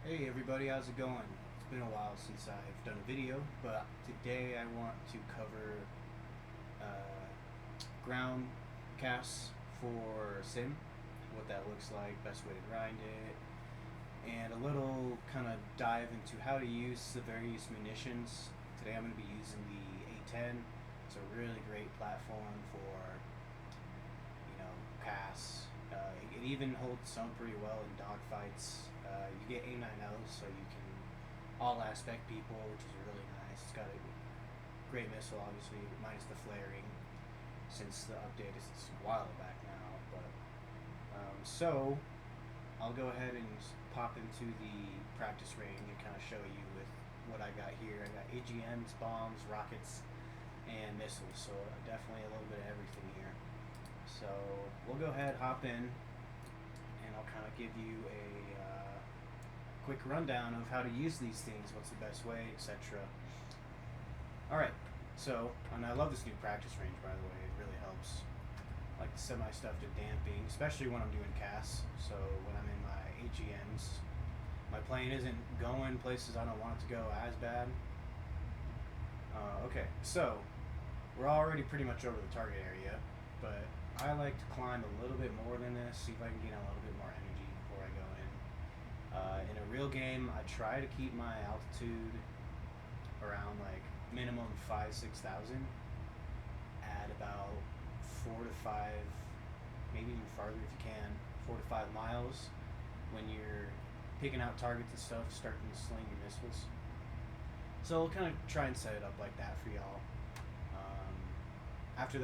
Hey everybody, how's it going? It's been a while since I've done a video, but today I want to cover uh, ground CAS for Sim, what that looks like, best way to grind it, and a little kind of dive into how to use the various munitions. Today I'm going to be using the A10. It's a really great platform for, CAS. It even holds its own pretty well in dogfights. You get A9Os, so you can all aspect people, which is really nice. It's got a great missile, obviously, minus the flaring, since the update is a while back now. But so I'll go ahead and pop into the practice range and kind of show you with what I got here. I got AGMs, bombs, rockets, and missiles, so definitely a little bit of everything here. So we'll go ahead, hop in, and I'll kind of give you a quick rundown of how to use these things, what's the best way, etc. Alright, so, and I love this new practice range, by the way. It really helps. I like the semi stuff to damping, especially when I'm doing CAS. So when I'm in my AGMs, my plane isn't going places I don't want it to go as bad. Okay, so we're already pretty much over the target area, but I like to climb a little bit more than this, see if I can gain a little bit more energy before I go in. In a real game, I try to keep my altitude around like minimum 5,000-6,000 at about 4 to 5, maybe even farther if you can, 4 to 5 miles when you're picking out targets and stuff, starting to sling your missiles. So I'll kind of try and set it up like that for y'all. After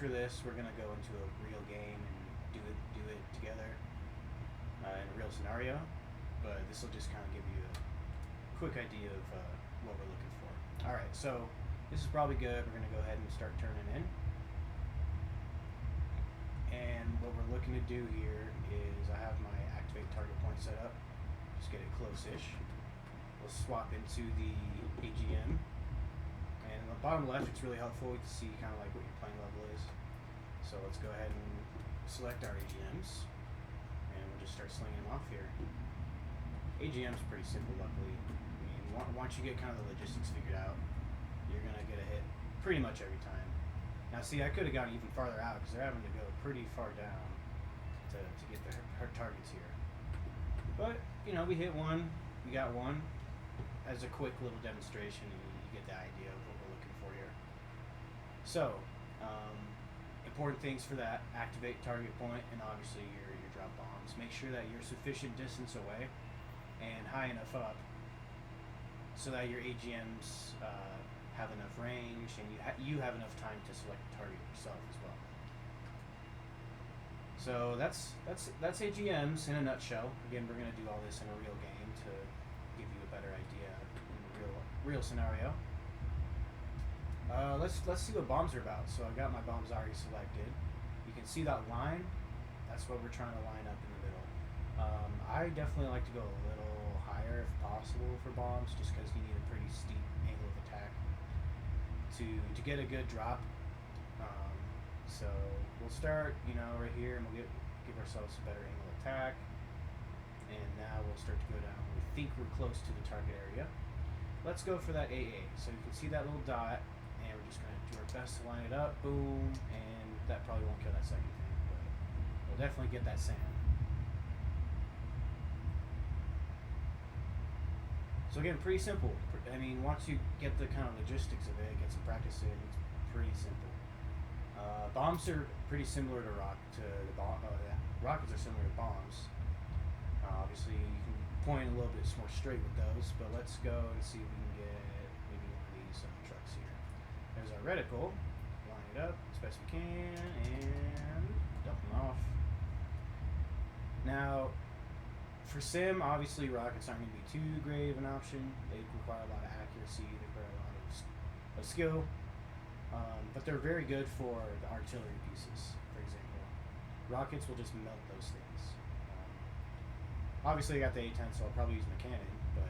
this, we're gonna go into a real game and do it together in a real scenario. But this will just kind of give you a quick idea of what we're looking for. All right, so this is probably good. We're gonna go ahead and start turning in. And what we're looking to do here is I have my activate target point set up. Just get it close-ish. We'll swap into the AGM. And on the bottom left, it's really helpful to see kind of like what your plane level is. So let's go ahead and select our AGMs. And we'll just start slinging them off here. AGM's pretty simple, luckily. I mean, once you get kind of the logistics figured out, you're going to get a hit pretty much every time. Now, see, I could have gone even farther out because they're having to go pretty far down to get their targets here. But, we hit one. We got one. As a quick little demonstration, you get the idea of what we're looking for here. So, important things for that: activate target point, and obviously your drop bombs. Make sure that you're sufficient distance away and high enough up so that your AGMs have enough range, and you have enough time to select the target yourself as well. So that's AGMs in a nutshell. Again, we're going to do all this in a real game to give you a better idea in a real scenario. Let's see what bombs are about. So I got my bombs already selected. You can see that line. That's what we're trying to line up in the middle. I definitely like to go a little higher if possible for bombs, just because you need a pretty steep angle of attack to get a good drop. So we'll start, right here, and we'll give ourselves a better angle of attack. And now we'll start to go down. We think we're close to the target area. Let's go for that AA. So you can see that little dot, and we're just going to do our best to line it up. Boom, and that probably won't kill that second thing, but we'll definitely get that sand. So again, pretty simple. I mean, once you get the kind of logistics of it, get some practice in, it's pretty simple. Bombs are pretty similar to rockets are similar to bombs. Obviously, you can point a little bit more straight with those, but let's go and see if we can get maybe one of these trucks here. There's our reticle. Line it up as best we can and dump them off. Now, for Sim, obviously rockets aren't going to be too great of an option. They require a lot of accuracy, they require a lot of skill. But they're very good for the artillery pieces, for example. Rockets will just melt those things. Obviously, I got the A10, so I'll probably use my cannon, but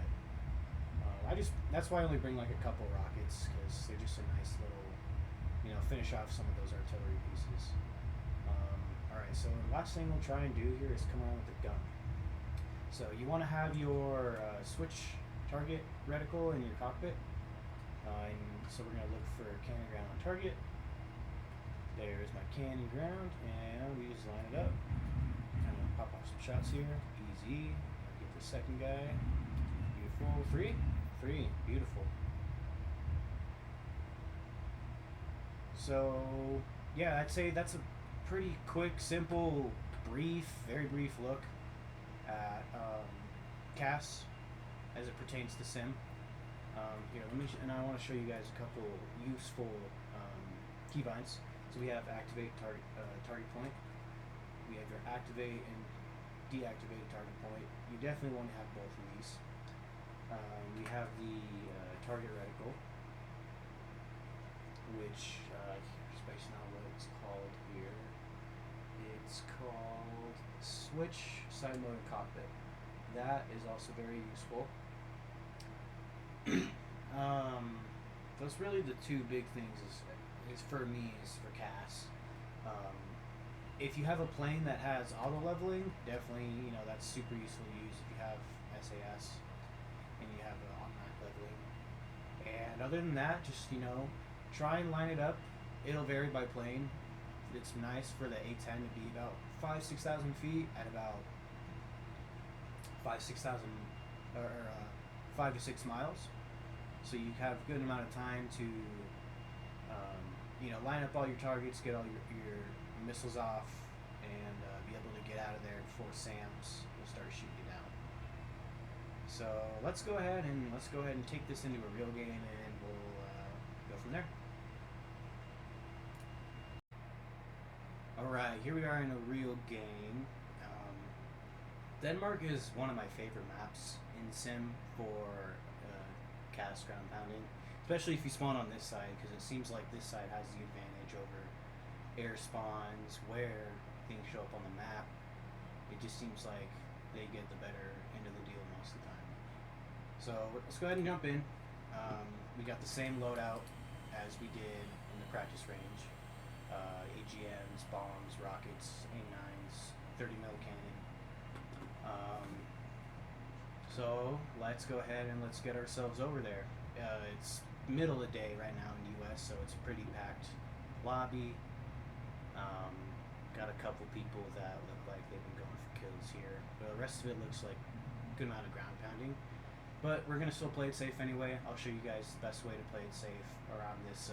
that's why I only bring like a couple rockets, because they're just a nice little, finish off some of those artillery pieces. Alright, so the last thing we'll try and do here is come around with the gun. So you want to have your switch target reticle in your cockpit. And so we're going to look for cannon ground on target. There's my cannon ground, and we just line it up. Kind of pop off some shots here. Easy. Get the second guy. Beautiful. Free? Free. Beautiful. So, yeah, I'd say that's a pretty quick, simple, very brief look at CAS as it pertains to sim. Here, and I want to show you guys a couple useful keybinds. So we have activate target point. We have your activate and deactivate target point. You definitely want to have both of these. We have the target reticle, which spacing out what it's called here. It's called switch side motor cockpit. That is also very useful. Those really the two big things is for me is for CAS. If you have a plane that has auto leveling, definitely that's super useful to use if you have SAS and you have automatic leveling. And other than that, just try and line it up. It'll vary by plane. It's nice for the A10 to be about 5,000-6,000 feet at about 5,000-6,000 or 5 to 6 miles. So you have a good amount of time to line up all your targets, get all your missiles off, and be able to get out of there before SAMs will start shooting you down. So let's go ahead and take this into a real game, and we'll go from there. Alright, here we are in a real game. Denmark is one of my favorite maps in Sim for CAS ground pounding, especially if you spawn on this side, because it seems like this side has the advantage over air spawns where things show up on the map. It just seems like they get the better end of the deal most of the time. So let's go ahead and jump in. We got the same loadout as we did in the practice range. AGMs, bombs, rockets, A9s, 30 mil cannon. So let's go ahead and let's get ourselves over there. It's middle of the day right now in the US, so it's a pretty packed lobby. Got a couple people that look like they've been going for kills here, but the rest of it looks like a good amount of ground pounding. But we're gonna still play it safe anyway. I'll show you guys the best way to play it safe around this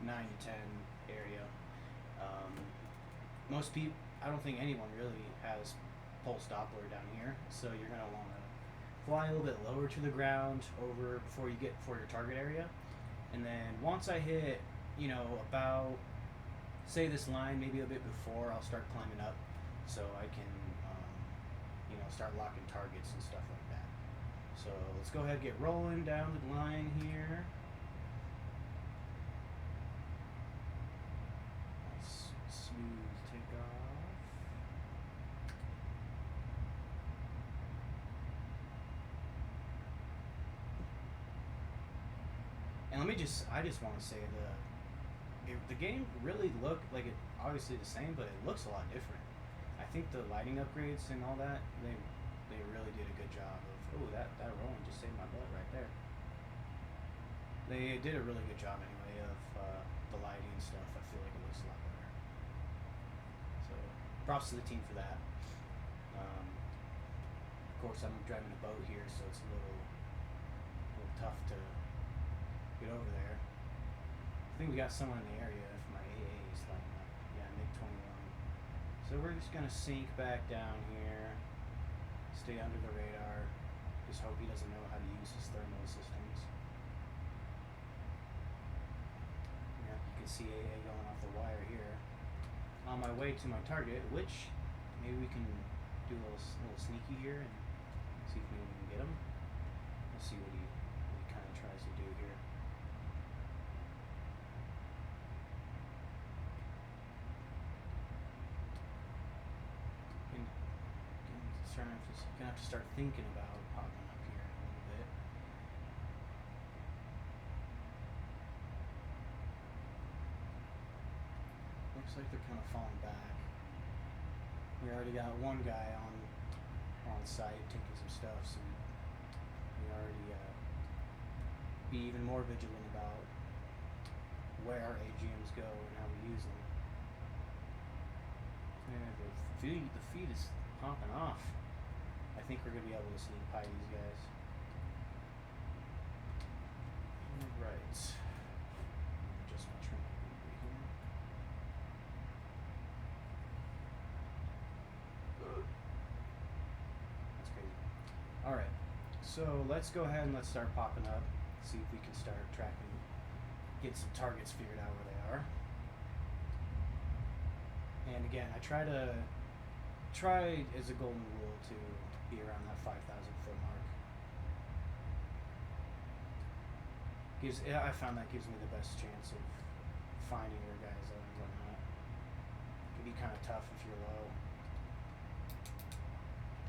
9 to 10 area. Most people, I don't think anyone really has pulse Doppler down here, so you're gonna want to fly a little bit lower to the ground before you get for your target area. And then once I hit about say this line, maybe a bit before, I'll start climbing up so I can start locking targets and stuff like that. So let's go ahead and get rolling down the line here. Nice smooth takeoff. And I just want to say the game really looked like it, obviously the same, but it looks a lot different. I think the lighting upgrades and all that, they really did a good job of, that rolling just saved my butt right there. They did a really good job anyway of the lighting and stuff. I feel like it looks a lot better. So props to the team for that. Of course, I'm driving a boat here, so it's a little tough to get over there. I think we got someone in the area if my AA is lighting up. Yeah, MiG-21. So we're just gonna sink back down here, stay under the radar. Just hope he doesn't know how to use his thermal systems. Yeah, you can see AA going off the wire here. On my way to my target, which maybe we can do a little sneaky here and see if maybe we can get him. We'll see what he kind of tries to do here. Gonna have to start thinking about popping up here in a little bit. Looks like they're kind of falling back. We already got one guy on on site taking some stuff, so we already be even more vigilant about where our AGMs go and how we use them. And the feed is popping off. I think we're gonna be able to sneak pie these guys. Alright. Just my trim here. That's crazy. Alright. So let's go ahead and let's start popping up. See if we can start tracking, get some targets figured out where they are. And again, I try as a golden rule to be around that 5,000 foot mark. I found that gives me the best chance of finding where guys are and whatnot. It can be kind of tough if you're low.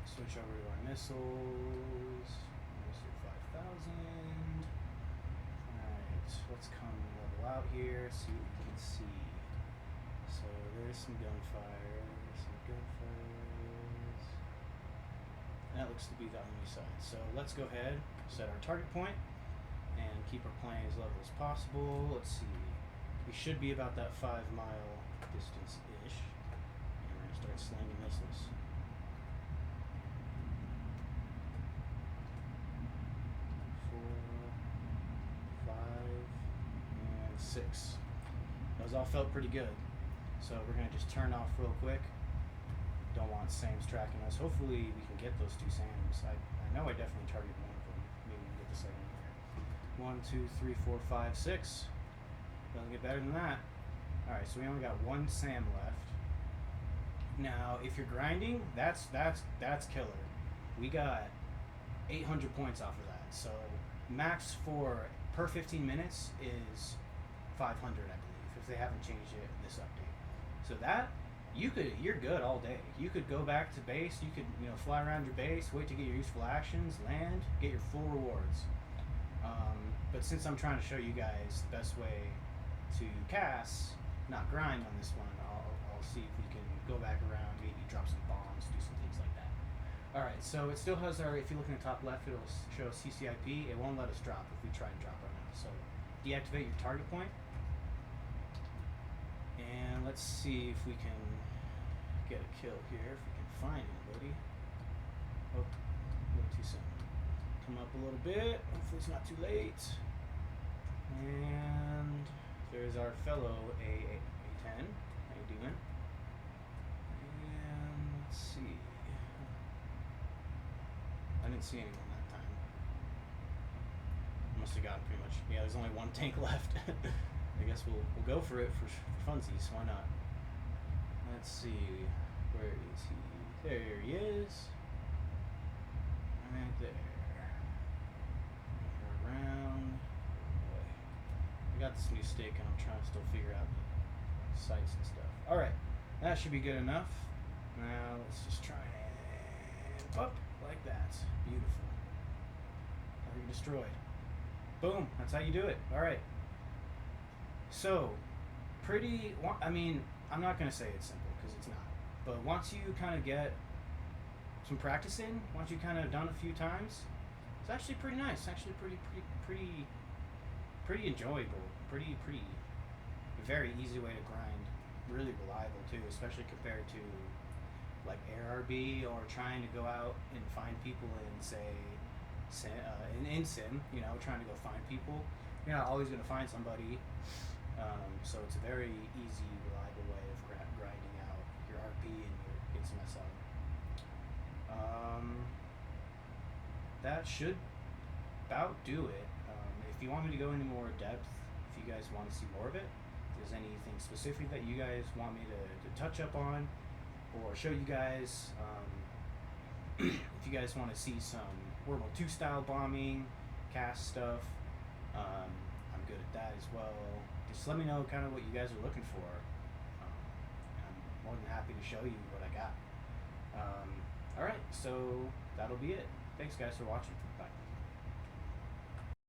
Switch over to our missiles. Missile 5,000. Alright, let's come level out here, see what we can see. So there's some gunfire. That looks to be the enemy side. So let's go ahead, set our target point, and keep our plane as level as possible. Let's see. We should be about that 5-mile distance-ish. And we're going to start slinging missiles. 4, 5, and 6. Those all felt pretty good. So we're going to just turn off real quick. Don't want SAMs tracking us. Hopefully we can get those 2 SAMs. I know I definitely targeted one of them. Maybe we can get the second one here. 1, 2, 3, 4, 5, 6. Doesn't get better than that. Alright, so we only got 1 SAM left. Now, if you're grinding, that's killer. We got 800 points off of that. So max for per 15 minutes is 500, I believe, if they haven't changed it in this update. So that you're good all day. You could go back to base, you could, fly around your base, wait to get your useful actions, land, get your full rewards. But since I'm trying to show you guys the best way to CAS, not grind on this one, I'll see if we can go back around, maybe drop some bombs, do some things like that. Alright, so it still has our, if you look in the top left, it'll show CCIP. It won't let us drop if we try and drop right now. So deactivate your target point. And let's see if we can get a kill here, if we can find anybody. Oh, a little too soon. Come up a little bit, hopefully it's not too late. And there's our fellow A10. How you doing? And let's see. I didn't see anyone that time. Must have gotten pretty much. Yeah, there's only 1 tank left. I guess we'll go for it for funsies. Why not? Let's see. Where is he? There he is. Right there. Around. Boy. I got this new stick and I'm trying to still figure out the sights and stuff. Alright. That should be good enough. Now let's just try and up like that. Beautiful. Target destroyed. Boom. That's how you do it. Alright. So, I'm not going to say it's simple because it's not. But once you kind of get some practice in, once you kind of done a few times, it's actually pretty nice. Actually pretty enjoyable. Pretty very easy way to grind. Really reliable too, especially compared to like ARB or trying to go out and find people in in Sim, trying to go find people. You're not always going to find somebody. So it's a very easy, reliable way of grinding out your RP and your get some SL. That should about do it. If you want me to go into more depth, if you guys want to see more of it, if there's anything specific that you guys want me to touch up on or show you guys, if you guys want to see some World War II style bombing, CAS stuff, I'm good at that as well. Just let me know kind of what you guys are looking for. I'm more than happy to show you what I got. Alright, so that'll be it. Thanks guys for watching. Bye.